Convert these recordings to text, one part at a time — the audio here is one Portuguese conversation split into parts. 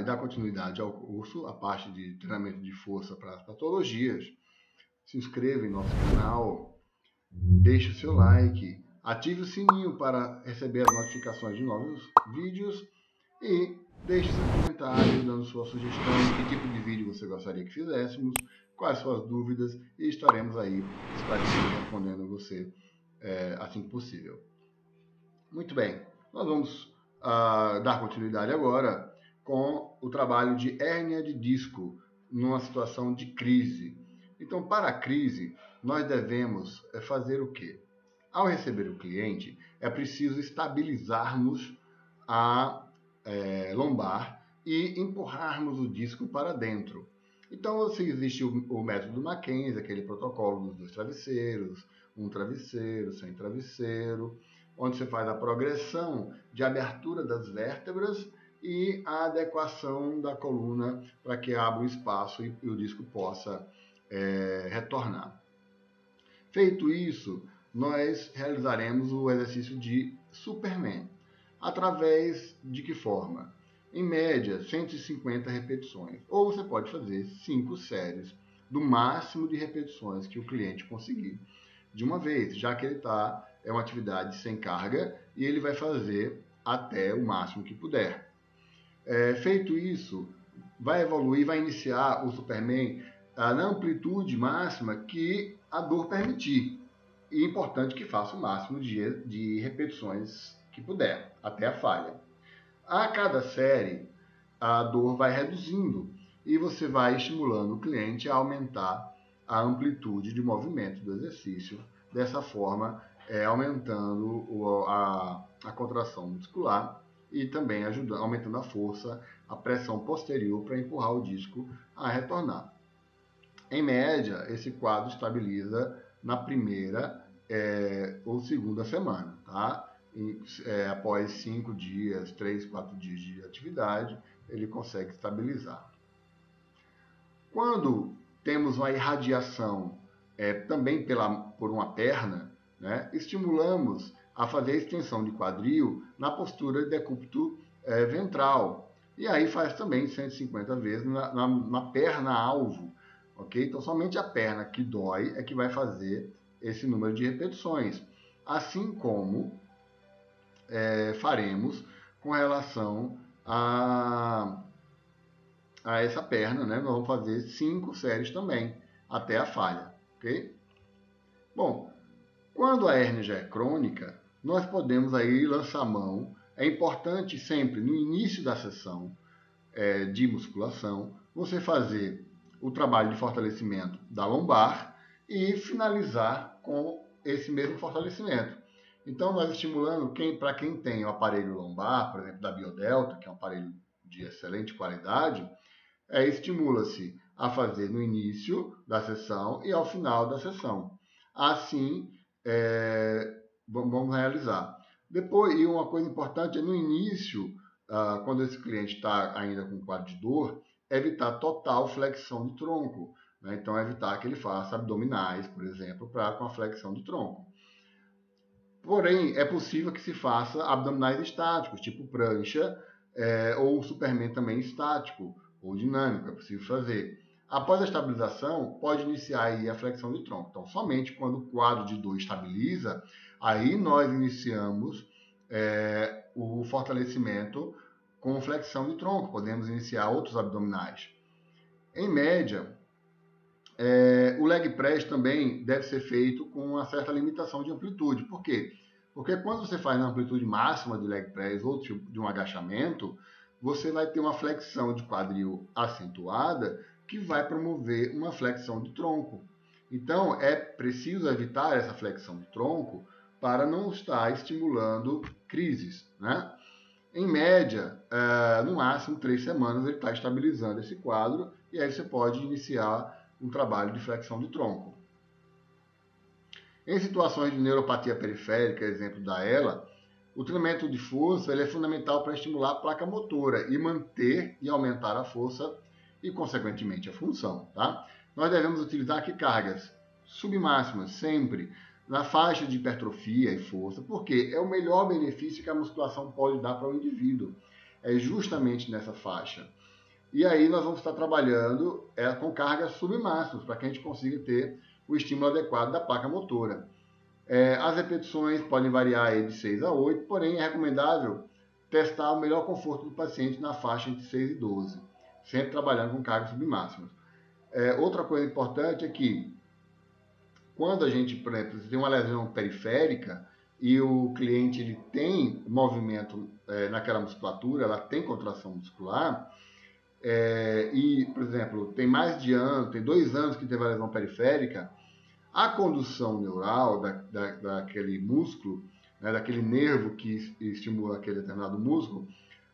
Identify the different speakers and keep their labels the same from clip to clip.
Speaker 1: e dar continuidade ao curso, a parte de treinamento de força para as patologias, se inscreva em nosso canal, deixe o seu like, ative o sininho para receber as notificações de novos vídeos e deixe seu comentário dando sua sugestão, que tipo de vídeo você gostaria que fizéssemos, quais suas dúvidas, e estaremos aí esclarecendo e respondendo você assim que possível. Muito bem, nós vamos dar continuidade agora com o trabalho de hérnia de disco numa situação de crise. Então, para a crise, nós devemos fazer o quê? Ao receber o cliente, é preciso estabilizarmos a lombar e empurrarmos o disco para dentro. Então, existe o método Mackenzie, aquele protocolo dos 2 travesseiros, um travesseiro, sem travesseiro, onde você faz a progressão de abertura das vértebras e a adequação da coluna para que abra o espaço e o disco possa retornar. Feito isso, nós realizaremos o exercício de Superman. Através de que forma? Em média, 150 repetições. Ou você pode fazer 5 séries do máximo de repetições que o cliente conseguir de uma vez, já que é uma atividade sem carga e ele vai fazer até o máximo que puder. Feito isso, vai evoluir, vai iniciar o Superman na amplitude máxima que a dor permitir. E é importante que faça o máximo de repetições que puder, até a falha. A cada série, a dor vai reduzindo e você vai estimulando o cliente a aumentar a amplitude de movimento do exercício, dessa forma aumentando a contração muscular e também aumentando a força, a pressão posterior para empurrar o disco a retornar. Em média, esse quadro estabiliza na primeira ou segunda semana, tá? Após 5 dias, 3, 4 dias de atividade, ele consegue estabilizar. Quando temos uma irradiação também por uma perna, né, estimulamos a fazer a extensão de quadril na postura de decúbito ventral. E aí faz também 150 vezes na perna-alvo. Okay? Então, somente a perna que dói é que vai fazer esse número de repetições. Assim como faremos com relação a essa perna, né? Nós vamos fazer 5 séries também, até a falha, ok? Bom, quando a hérnia já é crônica, nós podemos aí lançar mão. É importante sempre, no início da sessão de musculação, você fazer o trabalho de fortalecimento da lombar e finalizar com esse mesmo fortalecimento. Então, nós estimulando, para quem tem o aparelho lombar, por exemplo, da Biodelta, que é um aparelho de excelente qualidade, estimula-se a fazer no início da sessão e ao final da sessão. Assim, vamos realizar. Depois, e uma coisa importante é no início, quando esse cliente está ainda com quadro de dor, evitar total flexão de tronco. Né? Então, evitar que ele faça abdominais, por exemplo, com a flexão do tronco. Porém, é possível que se faça abdominais estáticos, tipo prancha, ou Superman também estático, ou dinâmico, é possível fazer. Após a estabilização, pode iniciar aí a flexão de tronco. Então, somente quando o quadro de dor estabiliza, aí nós iniciamos o fortalecimento com flexão de tronco. Podemos iniciar outros abdominais. Em média, o leg press também deve ser feito com uma certa limitação de amplitude. Por quê? Porque quando você faz na amplitude máxima de leg press ou de um agachamento, você vai ter uma flexão de quadril acentuada que vai promover uma flexão de tronco. Então, é preciso evitar essa flexão de tronco para não estar estimulando crises, né? Em média, no máximo 3 semanas ele está estabilizando esse quadro e aí você pode iniciar um trabalho de flexão de tronco. Em situações de neuropatia periférica, exemplo da ELA, o treinamento de força é fundamental para estimular a placa motora e manter e aumentar a força e, consequentemente, a função. Tá? Nós devemos utilizar aqui cargas submáximas, sempre na faixa de hipertrofia e força, porque é o melhor benefício que a musculação pode dar para o indivíduo. É justamente nessa faixa. E aí nós vamos estar trabalhando com cargas submáximas, para que a gente consiga ter o estímulo adequado da placa motora. As repetições podem variar aí de 6 a 8, porém é recomendável testar o melhor conforto do paciente na faixa entre 6 e 12, sempre trabalhando com cargas submáximas. Outra coisa importante é que quando a gente, por exemplo, tem uma lesão periférica e o cliente ele tem movimento naquela musculatura, ela tem contração muscular, e, por exemplo, tem mais de ano, tem 2 anos que teve a lesão periférica, a condução neural daquele músculo, né, daquele nervo que estimula aquele determinado músculo,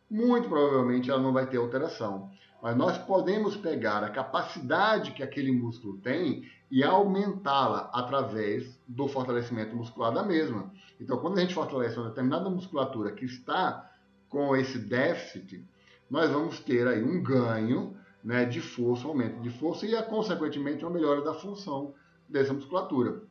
Speaker 1: muito provavelmente ela não vai ter alteração. Mas nós podemos pegar a capacidade que aquele músculo tem e aumentá-la através do fortalecimento muscular da mesma. Então, quando a gente fortalece uma determinada musculatura que está com esse déficit, nós vamos ter aí um ganho, né, de força, um aumento de força e, consequentemente, uma melhora da função dessa musculatura.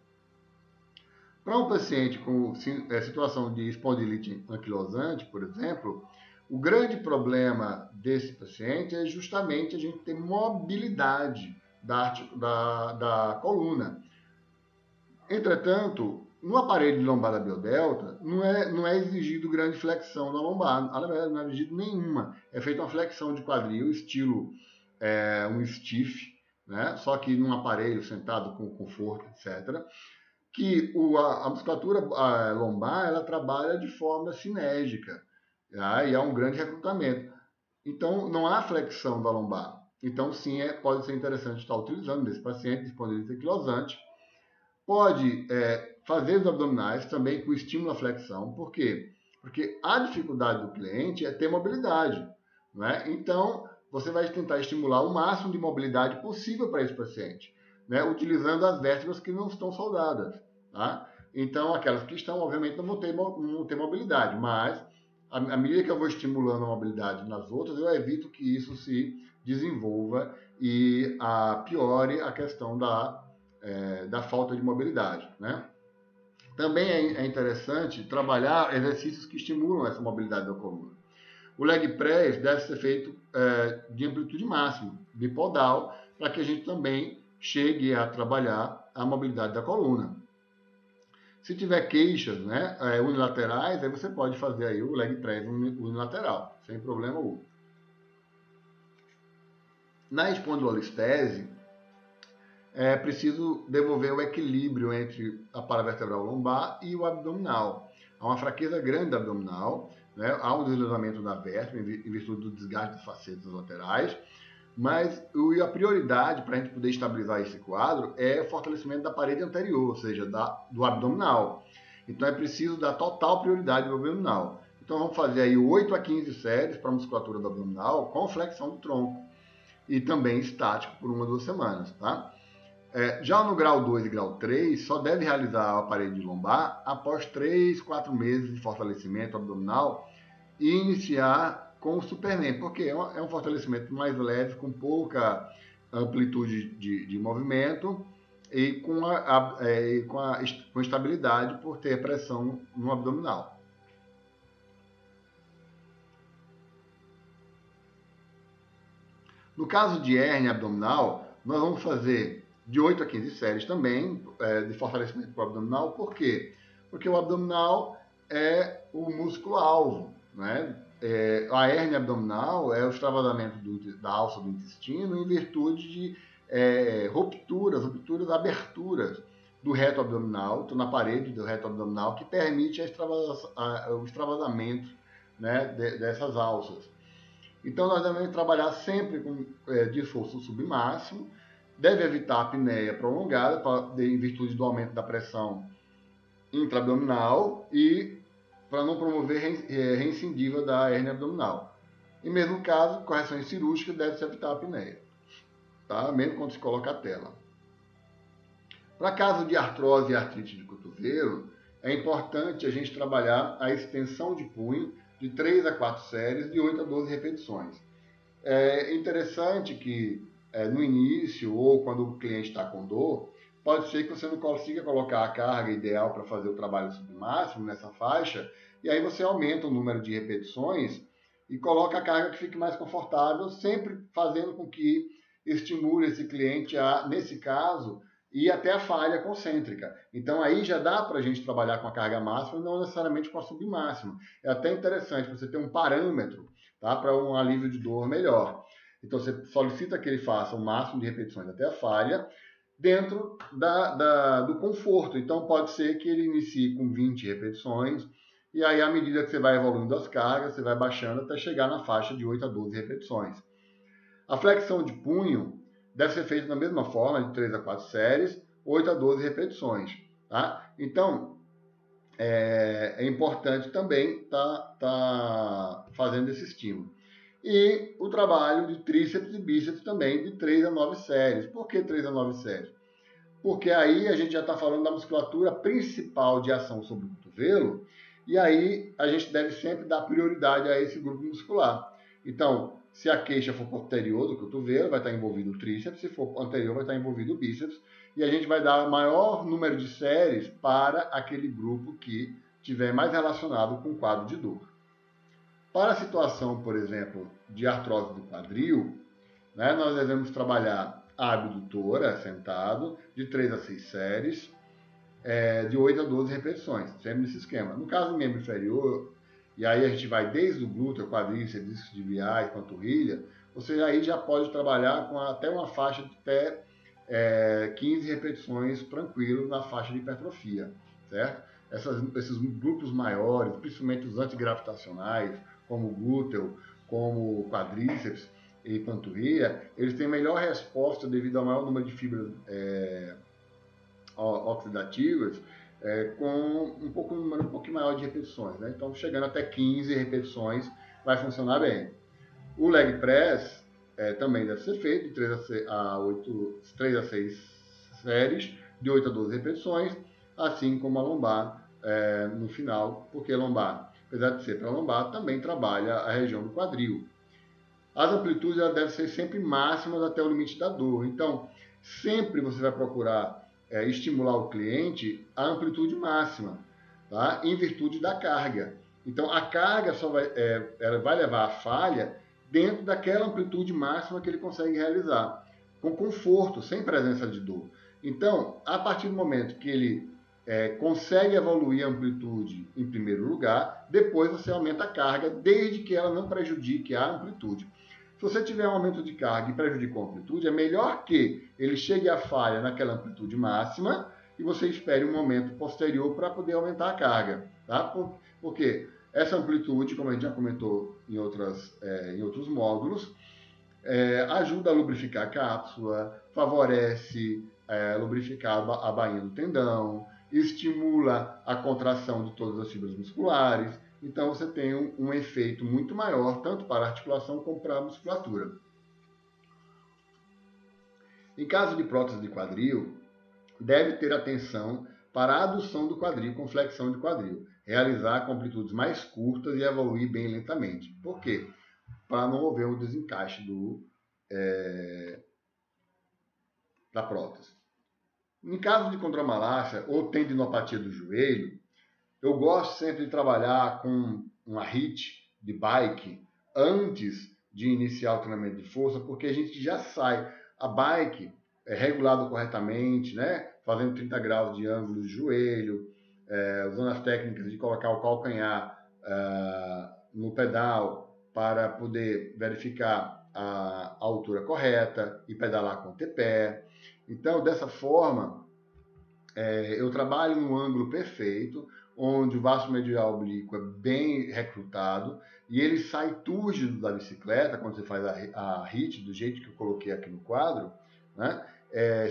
Speaker 1: Para um paciente com situação de espondilite anquilosante, por exemplo, o grande problema desse paciente é justamente a gente ter mobilidade da coluna. Entretanto, no aparelho de lombar da biodelta, não é exigido grande flexão da lombar. Na verdade, não é exigido nenhuma. É feita uma flexão de quadril, estilo um stiff, né? Só que num aparelho sentado com conforto, etc. Que a musculatura lombar ela trabalha de forma sinérgica, tá? E há um grande recrutamento. Então, não há flexão da lombar. Então, sim, pode ser interessante estar utilizando nesse paciente de espondilite anquilosante. Pode fazer os abdominais também com estímulo à flexão. Por quê? Porque a dificuldade do cliente é ter mobilidade, né? Então, você vai tentar estimular o máximo de mobilidade possível para esse paciente, né? Utilizando as vértebras que não estão soldadas, tá? Então, aquelas que estão, obviamente, não vão ter mobilidade, mas à medida que eu vou estimulando a mobilidade nas outras, eu evito que isso se desenvolva e piore a questão da falta de mobilidade, né? Também é interessante trabalhar exercícios que estimulam essa mobilidade da coluna. O leg press deve ser feito de amplitude máxima, bipodal, para que a gente também chegue a trabalhar a mobilidade da coluna. Se tiver queixas, né, unilaterais, aí você pode fazer aí o leg press unilateral, sem problema algum. Na espondilolistese, é preciso devolver o equilíbrio entre a paravertebral lombar e o abdominal. Há uma fraqueza grande do abdominal, né? Há um deslizamento da vértebra em virtude do desgaste das facetas laterais, mas a prioridade para a gente poder estabilizar esse quadro é o fortalecimento da parede anterior, ou seja, do abdominal. Então é preciso dar total prioridade ao abdominal. Então vamos fazer aí 8 a 15 séries para a musculatura do abdominal com flexão do tronco e também estático por 1 a 2 semanas, tá? Já no grau 2 e grau 3, só deve realizar a parede lombar após 3, 4 meses de fortalecimento abdominal e iniciar com o Superman, porque é um fortalecimento mais leve, com pouca amplitude de movimento e com estabilidade por ter pressão no abdominal. No caso de hérnia abdominal, nós vamos fazer de 8 a 15 séries também, de fortalecimento para o abdominal. Por quê? Porque o abdominal é o músculo-alvo, né? A hérnia abdominal é o extravasamento da alça do intestino em virtude de rupturas, aberturas do reto abdominal, então na parede do reto abdominal, que permite o extravasamento, né, dessas alças. Então nós devemos trabalhar sempre com desforço submáximo, deve evitar a apneia prolongada em virtude do aumento da pressão intraabdominal e para não promover reincidível da hérnia abdominal. Em mesmo caso, correções cirúrgicas deve-se evitar a apneia, tá? Mesmo quando se coloca a tela. Para caso de artrose e artrite de cotovelo, é importante a gente trabalhar a extensão de punho de 3 a 4 séries de 8 a 12 repetições. É interessante que no início ou quando o cliente está com dor, pode ser que você não consiga colocar a carga ideal para fazer o trabalho submáximo nessa faixa, e aí você aumenta o número de repetições e coloca a carga que fique mais confortável, sempre fazendo com que estimule esse cliente a, nesse caso, ir até a falha concêntrica. Então aí já dá para a gente trabalhar com a carga máxima, não necessariamente com a submáxima. É até interessante você ter um parâmetro, tá, para um alívio de dor melhor. Então você solicita que ele faça o máximo de repetições até a falha, dentro do conforto. Então pode ser que ele inicie com 20 repetições, e aí à medida que você vai evoluindo as cargas, você vai baixando até chegar na faixa de 8 a 12 repetições. A flexão de punho deve ser feita da mesma forma, de 3 a 4 séries, 8 a 12 repetições. Tá? Então, é importante também tá fazendo esse estímulo. E o trabalho de tríceps e bíceps também, de 3 a 9 séries. Por que 3 a 9 séries? Porque aí a gente já está falando da musculatura principal de ação sobre o cotovelo, e aí a gente deve sempre dar prioridade a esse grupo muscular. Então, se a queixa for posterior do cotovelo, vai estar envolvido o tríceps, se for anterior, vai estar envolvido o bíceps, e a gente vai dar maior número de séries para aquele grupo que tiver mais relacionado com o quadro de dor. Para a situação, por exemplo, de artrose do quadril, né, nós devemos trabalhar a abdutora, sentado, de 3 a 6 séries, de 8 a 12 repetições, sempre nesse esquema. No caso do membro inferior, e aí a gente vai desde o glúteo, quadríceps, discos tibiais, panturrilha, você aí já pode trabalhar com até uma faixa de até 15 repetições tranquilo na faixa de hipertrofia, certo? Esses grupos maiores, principalmente os antigravitacionais, como o glúteo, como o quadríceps e panturrilha, eles têm melhor resposta devido ao maior número de fibras oxidativas, com um pouquinho maior de repetições. Né? Então, chegando até 15 repetições, vai funcionar bem. O leg press também deve ser feito de 3 a 6 séries, de 8 a 12 repetições, assim como a lombar no final, porque a lombar, apesar de ser para a lombar, também trabalha a região do quadril. As amplitudes devem ser sempre máximas até o limite da dor. Então, sempre você vai procurar estimular o cliente à amplitude máxima, tá? Em virtude da carga. Então, a carga ela vai levar a falha dentro daquela amplitude máxima que ele consegue realizar, com conforto, sem presença de dor. Então, a partir do momento que ele consegue evoluir a amplitude em primeiro lugar, depois você aumenta a carga, desde que ela não prejudique a amplitude. Se você tiver um aumento de carga e prejudica a amplitude, é melhor que ele chegue à falha naquela amplitude máxima e você espere um momento posterior para poder aumentar a carga. Tá? Porque essa amplitude, como a gente já comentou em outros módulos, ajuda a lubrificar a cápsula, favorece lubrificar a bainha do tendão, estimula a contração de todas as fibras musculares. Então você tem um efeito muito maior, tanto para a articulação como para a musculatura. Em caso de prótese de quadril, deve ter atenção para a adução do quadril com flexão de quadril, realizar com amplitudes mais curtas e evoluir bem lentamente. Por quê? Para não haver um desencaixe da prótese. Em caso de condromalácia ou tendinopatia do joelho, eu gosto sempre de trabalhar com uma HIIT de bike antes de iniciar o treinamento de força, porque a gente já sai. A bike é regulada corretamente, né? Fazendo 30 graus de ângulo de joelho, usando as técnicas de colocar o calcanhar no pedal para poder verificar a altura correta e pedalar com o T-pé. Então, dessa forma, eu trabalho no ângulo perfeito, onde o vasto medial oblíquo é bem recrutado e ele sai túrgido da bicicleta quando você faz a HIIT, do jeito que eu coloquei aqui no quadro, né?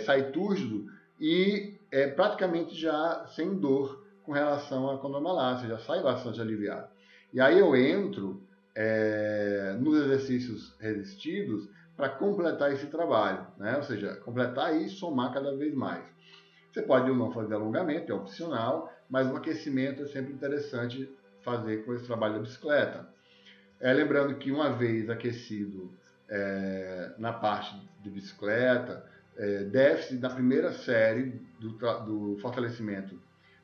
Speaker 1: Sai túrgido e praticamente já sem dor com relação à condromalácia, já sai bastante aliviado. E aí eu entro nos exercícios resistidos para completar esse trabalho, né? Ou seja, completar e somar cada vez mais. Você pode ou não fazer alongamento, é opcional, mas o aquecimento é sempre interessante fazer com esse trabalho da bicicleta. Lembrando que uma vez aquecido na parte de bicicleta, deve-se na primeira série do fortalecimento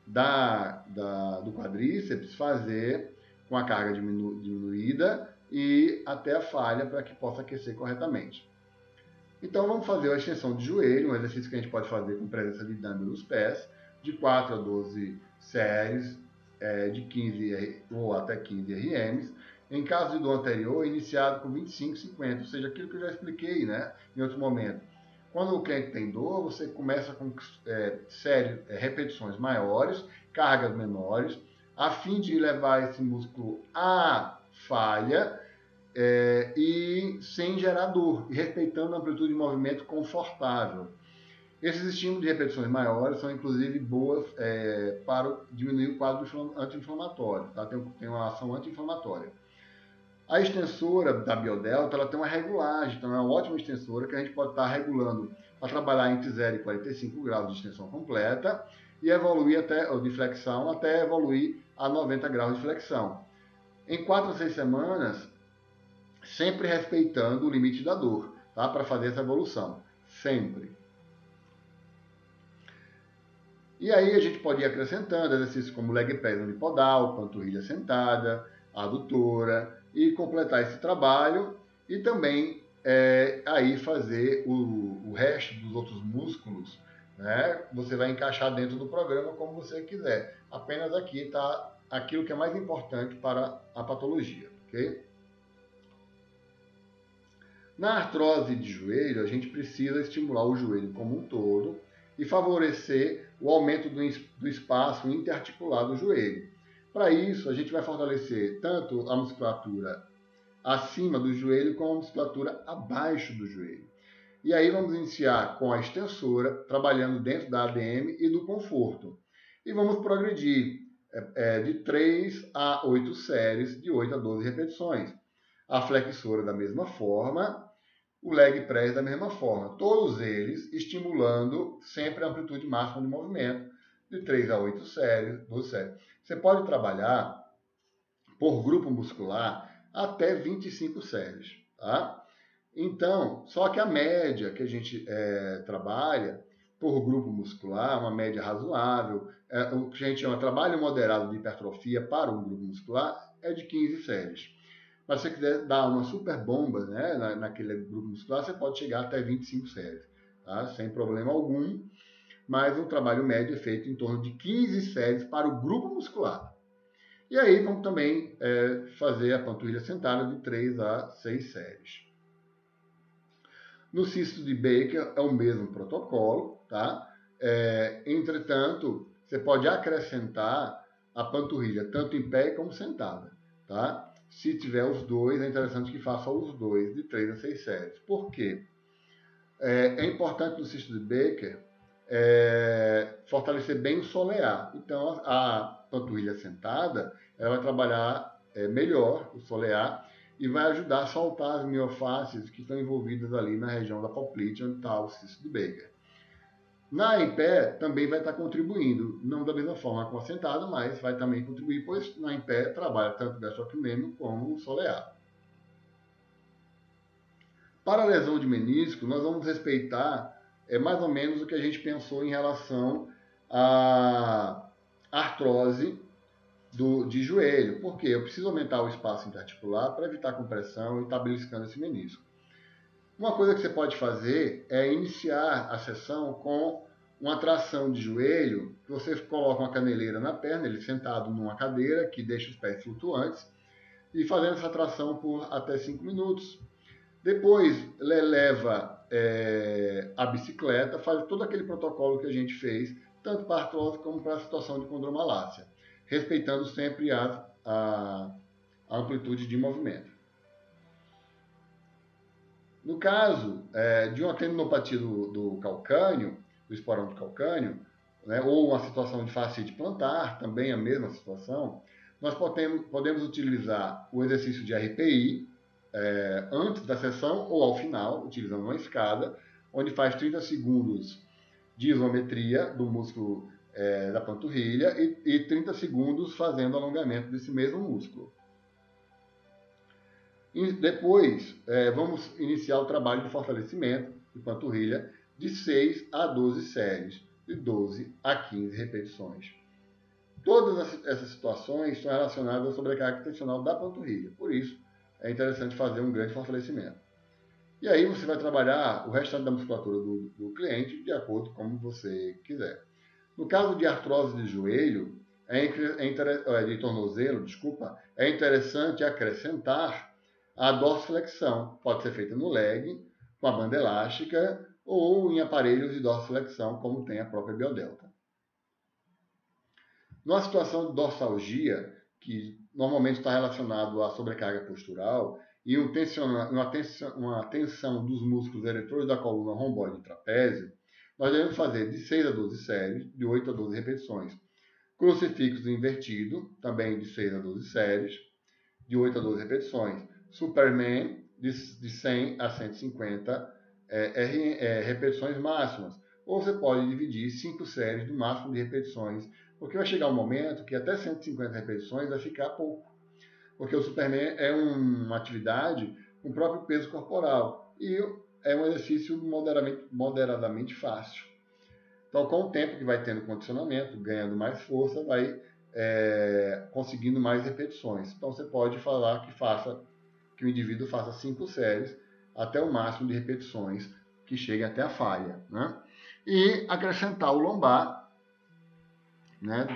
Speaker 1: do quadríceps fazer com a carga diminuída e até a falha para que possa aquecer corretamente. Então vamos fazer a extensão de joelho, um exercício que a gente pode fazer com presença de dumbbell nos pés, de 4 a 12 séries, de 15 ou até 15 RMs. Em caso de dor anterior, iniciado com 25, 50, ou seja, aquilo que eu já expliquei, né, em outro momento. Quando o cliente tem dor, você começa com repetições maiores, cargas menores, a fim de levar esse músculo à falha, e sem gerar dor, e respeitando a amplitude de movimento confortável. Esses estímulos de repetições maiores são, inclusive, boas para diminuir o quadro anti-inflamatório, tá? Tem uma ação anti-inflamatória. A extensora da Biodelta, ela tem uma regulagem, então é uma ótima extensora que a gente pode estar regulando para trabalhar entre 0 e 45 graus de extensão completa e evoluir de flexão até evoluir a 90 graus de flexão. Em 4 a 6 semanas, sempre respeitando o limite da dor, tá? Para fazer essa evolução, sempre. E aí a gente pode ir acrescentando exercícios como leg press unipodal, panturrilha sentada, adutora, e completar esse trabalho e também aí fazer o resto dos outros músculos, né? Você vai encaixar dentro do programa como você quiser. Apenas aqui está aquilo que é mais importante para a patologia, ok? Na artrose de joelho, a gente precisa estimular o joelho como um todo e favorecer o aumento do espaço interarticular do joelho. Para isso, a gente vai fortalecer tanto a musculatura acima do joelho como a musculatura abaixo do joelho. E aí vamos iniciar com a extensora, trabalhando dentro da ADM e do conforto. E vamos progredir de 3 a 8 séries, de 8 a 12 repetições. A flexora da mesma forma, o leg press da mesma forma. Todos eles estimulando sempre a amplitude máxima de movimento, de 3 a 8 séries, 12 séries. Você pode trabalhar por grupo muscular até 25 séries, tá? Então, só que a média que a gente trabalha por grupo muscular, uma média razoável, o que a gente chama de trabalho moderado de hipertrofia para um grupo muscular é de 15 séries. Mas se você quiser dar uma super bomba, né, naquele grupo muscular, você pode chegar até 25 séries, tá? Sem problema algum, mas o trabalho médio é feito em torno de 15 séries para o grupo muscular. E aí vamos também fazer a panturrilha sentada de 3 a 6 séries. No cisto de Baker é o mesmo protocolo, tá? Entretanto, você pode acrescentar a panturrilha tanto em pé como sentada, tá? Se tiver os dois, é interessante que faça os dois de 3 a 6 séries. Por quê? É importante no cisto de Baker fortalecer bem o solear. Então, a panturrilha sentada, ela vai trabalhar melhor o solear e vai ajudar a soltar as miofáscias que estão envolvidas ali na região da poplite, onde está o cisto de Baker. Na em pé também vai estar contribuindo, não da mesma forma com a sentada, mas vai também contribuir, pois na em pé trabalha tanto o gastrocnêmio como o solear. Para a lesão de menisco, nós vamos respeitar mais ou menos o que a gente pensou em relação à artrose de joelho. Por quê? Eu preciso aumentar o espaço interarticular para evitar compressão e estar beliscando esse menisco. Uma coisa que você pode fazer é iniciar a sessão com uma tração de joelho. Você coloca uma caneleira na perna, ele sentado numa cadeira que deixa os pés flutuantes, e fazendo essa tração por até 5 minutos. Depois, leva a bicicleta, faz todo aquele protocolo que a gente fez, tanto para a artrose como para a situação de condromalácia, respeitando sempre a amplitude de movimento. No caso de uma tendinopatia do calcânio, do esporão do calcânio, né, ou uma situação de fascite plantar, também a mesma situação, nós podemos utilizar o exercício de RPI, antes da sessão ou ao final, utilizando uma escada, onde faz 30 segundos de isometria do músculo da panturrilha e 30 segundos fazendo alongamento desse mesmo músculo. E depois, vamos iniciar o trabalho de fortalecimento de panturrilha de 6 a 12 séries, de 12 a 15 repetições. Todas essas situações estão relacionadas à sobrecarga tensional da panturrilha, por isso, é interessante fazer um grande fortalecimento. E aí você vai trabalhar o restante da musculatura do cliente de acordo com como você quiser. No caso de artrose de joelho, de tornozelo, desculpa, é interessante acrescentar a dorsiflexão. Pode ser feita no leg, com a banda elástica ou em aparelhos de dorsiflexão, como tem a própria Biodelta. Numa situação de dorsalgia, que normalmente está relacionado à sobrecarga postural e uma tensão dos músculos eretores da coluna romboide e trapézio, nós devemos fazer de 6 a 12 séries, de 8 a 12 repetições. Crucifixo invertido, também de 6 a 12 séries, de 8 a 12 repetições. Superman, de 100 a 150 repetições máximas. Ou você pode dividir 5 séries do máximo de repetições, porque vai chegar um momento que até 150 repetições vai ficar pouco. Porque o Superman é uma atividade com o próprio peso corporal e é um exercício moderadamente fácil. Então, com o tempo que vai tendo condicionamento, ganhando mais força, vai conseguindo mais repetições. Então, você pode falar que o indivíduo faça 5 séries até o máximo de repetições que cheguem até a falha, né? E acrescentar o lombar, né,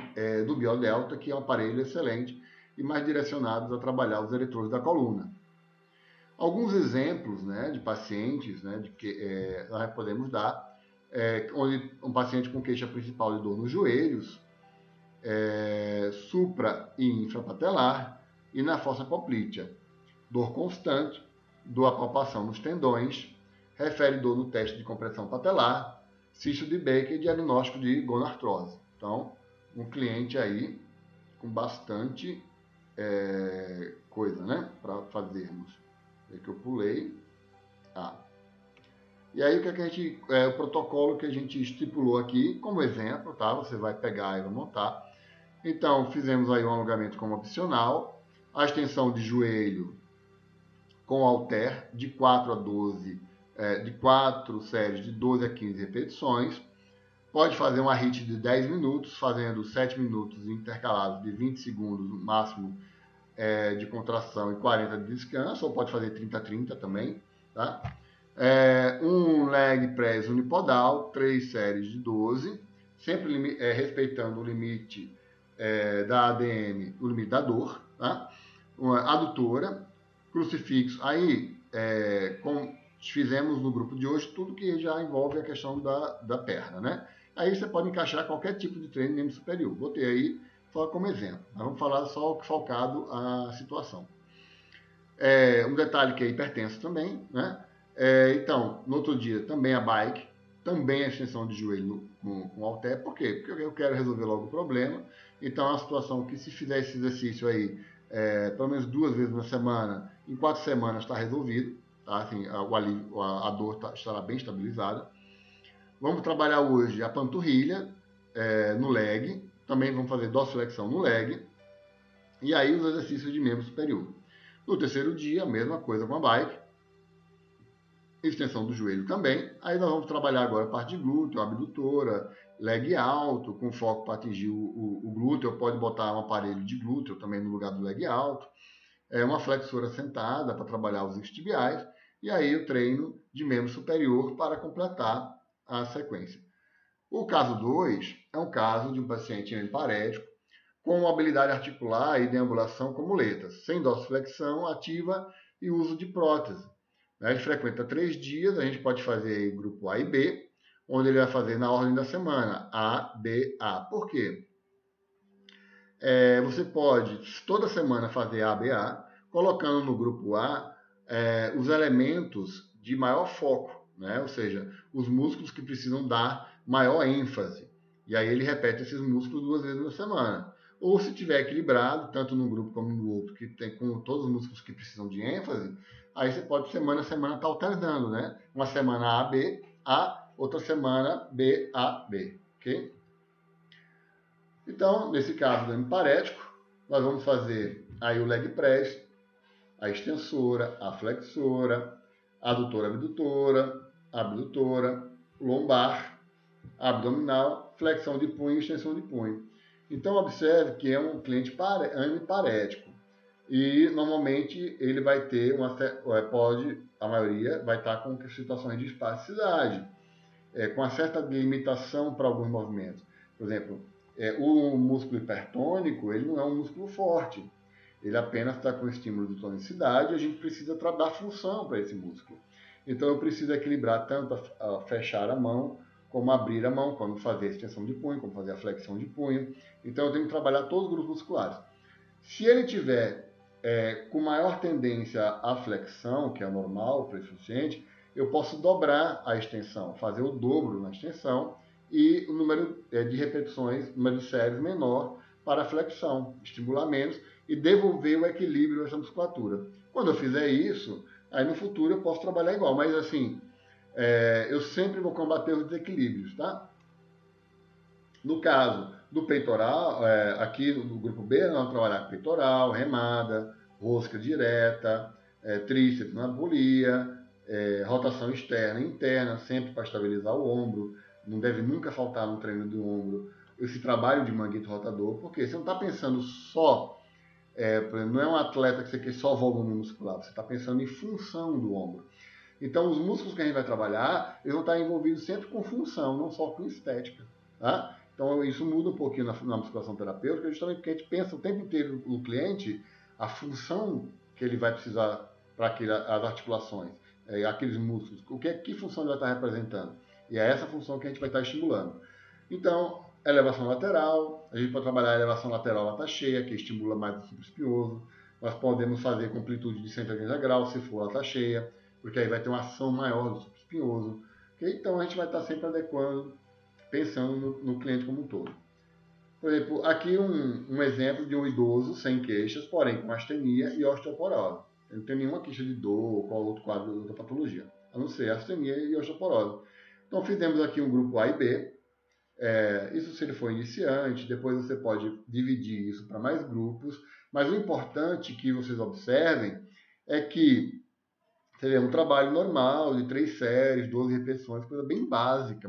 Speaker 1: do Biodelta, que é um aparelho excelente e mais direcionados a trabalhar os eretroses da coluna. Alguns exemplos, né, de pacientes, né, de que nós podemos dar, onde um paciente com queixa principal de dor nos joelhos, supra e infrapatelar e na fossa poplítea, dor constante, dor à palpação nos tendões, refere dor no teste de compressão patelar, cisto de Baker e diagnóstico de gonartrose. Então, um cliente aí com bastante coisa, né, para fazermos. É que eu pulei. E aí o protocolo que a gente estipulou aqui como exemplo, tá? Você vai pegar e vai montar. Então, fizemos aí um alongamento como opcional, a extensão de joelho com halter de 4 a 12, de 4 séries de 12 a 15 repetições. Pode fazer uma HIIT de 10 minutos, fazendo 7 minutos intercalados de 20 segundos, no máximo de contração e 40 de descanso, ou pode fazer 30-30 também, tá? Um leg press unipodal, 3 séries de 12, sempre respeitando o limite da ADM, o limite da dor, tá? Uma adutora, crucifixo, aí fizemos no grupo de hoje tudo que já envolve a questão da perna, né? Aí você pode encaixar qualquer tipo de treino em membro superior. Botei aí só como exemplo. Nós vamos falar só focado à situação. Um detalhe que é hipertenso também, né? Então, no outro dia, também a bike, também a extensão de joelho com halter. Por quê? Porque eu quero resolver logo o problema. Então, é uma situação que se fizer esse exercício aí, pelo menos 2 vezes na semana, em 4 semanas está resolvido. Tá? Assim, a dor estará bem estabilizada. Vamos trabalhar hoje a panturrilha no leg. Também vamos fazer dorsiflexão no leg. E aí os exercícios de membro superior. No terceiro dia, a mesma coisa com a bike. Extensão do joelho também. Aí nós vamos trabalhar agora a parte de glúteo, abdutora, leg alto, com foco para atingir o glúteo. Pode botar um aparelho de glúteo também no lugar do leg alto. Uma flexora sentada para trabalhar os isquiotibiais. E aí o treino de membro superior para completar a sequência. O caso 2 é um caso de um paciente hemiparético com mobilidade articular e deambulação com muletas, sem dorsiflexão ativa e uso de prótese. Ele frequenta 3 dias, a gente pode fazer grupo A e B, onde ele vai fazer na ordem da semana, A, B, A. Por quê? Você pode toda semana fazer A, B, A, colocando no grupo A os elementos de maior foco, né? Ou seja, os músculos que precisam dar maior ênfase. E aí ele repete esses músculos 2 vezes na semana. Ou se tiver equilibrado, tanto num grupo como no outro, que tem com todos os músculos que precisam de ênfase, aí você pode semana a semana estar alternando, né? Uma semana A, B, A, outra semana B, A, B, ok? Então, nesse caso do hemiparético, nós vamos fazer aí o leg press, a extensora, a flexora, a adutora, abdutora, lombar, abdominal, flexão de punho e extensão de punho. Então, observe que é um cliente hemiparético. E normalmente ele vai ter a maioria vai estar com situações de espasticidade, com uma certa limitação para alguns movimentos. Por exemplo, o músculo hipertônico, ele não é um músculo forte, ele apenas está com estímulo de tonicidade e a gente precisa dar função para esse músculo. Então eu preciso equilibrar tanto a fechar a mão, como abrir a mão, como fazer a extensão de punho, como fazer a flexão de punho. Então eu tenho que trabalhar todos os grupos musculares. Se ele tiver com maior tendência à flexão, que é normal para esse paciente, eu posso dobrar a extensão, fazer o dobro na extensão e o número de repetições, o número de séries menor para a flexão, estimular menos e devolver o equilíbrio a essa musculatura. Quando eu fizer isso, aí no futuro eu posso trabalhar igual, mas assim, eu sempre vou combater os desequilíbrios, tá? No caso do peitoral, aqui no grupo B, nós vamos trabalhar com peitoral, remada, rosca direta, tríceps na polia, rotação externa e interna, sempre para estabilizar o ombro. Não deve nunca faltar no treino do ombro esse trabalho de manguito rotador, porque você não está pensando só, não é um atleta que você quer só volume muscular, você está pensando em função do ombro. Então, os músculos que a gente vai trabalhar, eles vão estar envolvidos sempre com função, não só com estética, tá? Então, isso muda um pouquinho na musculação terapêutica, justamente porque a gente pensa o tempo inteiro no cliente a função que ele vai precisar para as articulações, aqueles músculos, que função ele vai estar representando. E é essa função que a gente vai estar estimulando. Então, elevação lateral, a gente pode trabalhar a elevação lateral lata cheia, que estimula mais o subespinhoso. Nós podemos fazer com amplitude de 180 graus, se for lata cheia, porque aí vai ter uma ação maior do subespinhoso. Okay? Então, a gente vai estar sempre adequando, pensando no cliente como um todo. Por exemplo, aqui um exemplo de um idoso sem queixas, porém com astenia e osteoporose. Ele não tem nenhuma queixa de dor ou qual outro quadro da patologia, a não ser astenia e osteoporose. Então, fizemos aqui um grupo A e B. Isso se ele for iniciante, depois você pode dividir isso para mais grupos, mas o importante que vocês observem é que seria um trabalho normal de 3 séries, 12 repetições, coisa bem básica,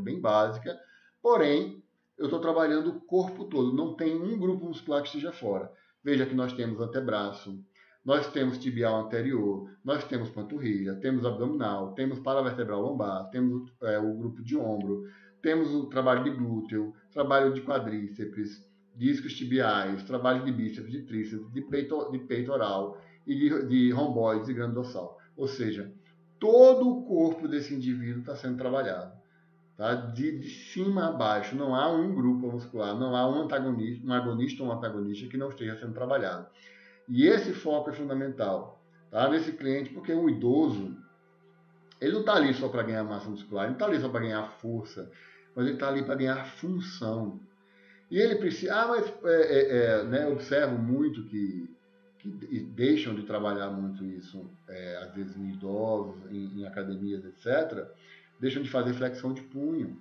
Speaker 1: porém eu estou trabalhando o corpo todo, não tem um grupo muscular que esteja fora. Veja que nós temos antebraço, nós temos tibial anterior, nós temos panturrilha, temos abdominal, temos paravertebral lombar, temos o grupo de ombro, temos o trabalho de glúteo, trabalho de quadríceps, discos tibiais, trabalho de bíceps, de tríceps, de peitoral e de romboides e grande dorsal. Ou seja, todo o corpo desse indivíduo está sendo trabalhado. Tá? De cima a baixo, não há um grupo muscular, não há um agonista ou um antagonista que não esteja sendo trabalhado. E esse foco é fundamental, tá? Nesse cliente, porque o idoso, ele não está ali só para ganhar massa muscular, ele não está ali só para ganhar força, mas ele está ali para ganhar função. E ele precisa, eu observo muito que deixam de trabalhar muito isso, às vezes em idosos, em academias, etc., deixam de fazer flexão de punho.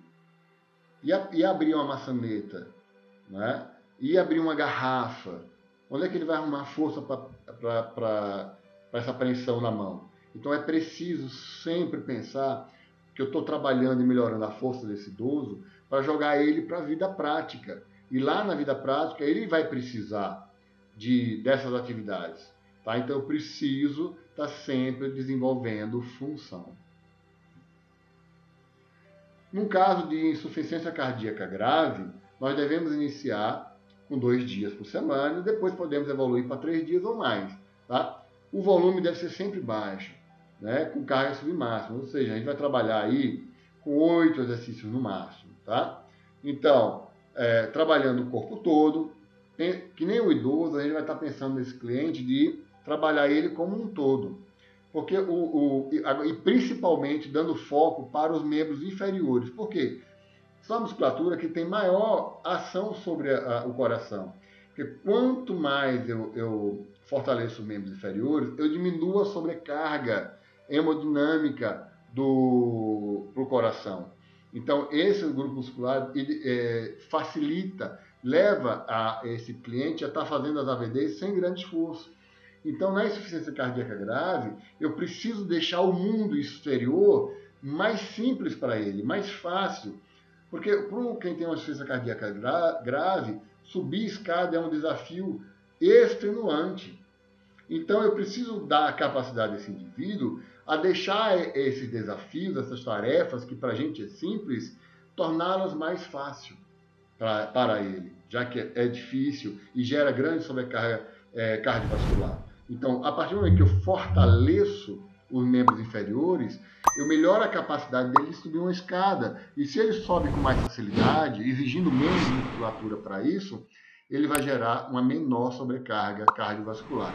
Speaker 1: E abrir uma maçaneta, né? E abrir uma garrafa. Onde é que ele vai arrumar força para essa apreensão na mão? Então é preciso sempre pensar que eu estou trabalhando e melhorando a força desse idoso para jogar ele para a vida prática. E lá na vida prática ele vai precisar dessas atividades. Tá? Então eu preciso estar sempre desenvolvendo função. No caso de insuficiência cardíaca grave, nós devemos iniciar com 2 dias por semana e depois podemos evoluir para 3 dias ou mais. Tá? O volume deve ser sempre baixo, né? Com carga submáxima, ou seja, a gente vai trabalhar aí com 8 exercícios no máximo. Tá? Então, trabalhando o corpo todo, que nem o idoso, a gente vai estar pensando nesse cliente de trabalhar ele como um todo. Porque e principalmente dando foco para os membros inferiores. Por quê? São a musculatura que tem maior ação sobre o coração. Porque quanto mais eu fortaleço os membros inferiores, eu diminuo a sobrecarga hemodinâmica pro coração. Então, esse grupo muscular facilita, leva esse cliente a estar fazendo as AVDs sem grande esforço. Então, na insuficiência cardíaca grave, eu preciso deixar o mundo exterior mais simples para ele, mais fácil. Porque para quem tem uma insuficiência cardíaca grave, subir escada é um desafio extenuante. Então eu preciso dar a capacidade desse indivíduo a deixar esses desafios, essas tarefas que para a gente é simples, torná-las mais fácil para ele, já que é difícil e gera grande sobrecarga cardiovascular. Então, a partir do momento que eu fortaleço os membros inferiores, eu melhoro a capacidade dele de subir uma escada. E se ele sobe com mais facilidade, exigindo menos musculatura para isso, ele vai gerar uma menor sobrecarga cardiovascular.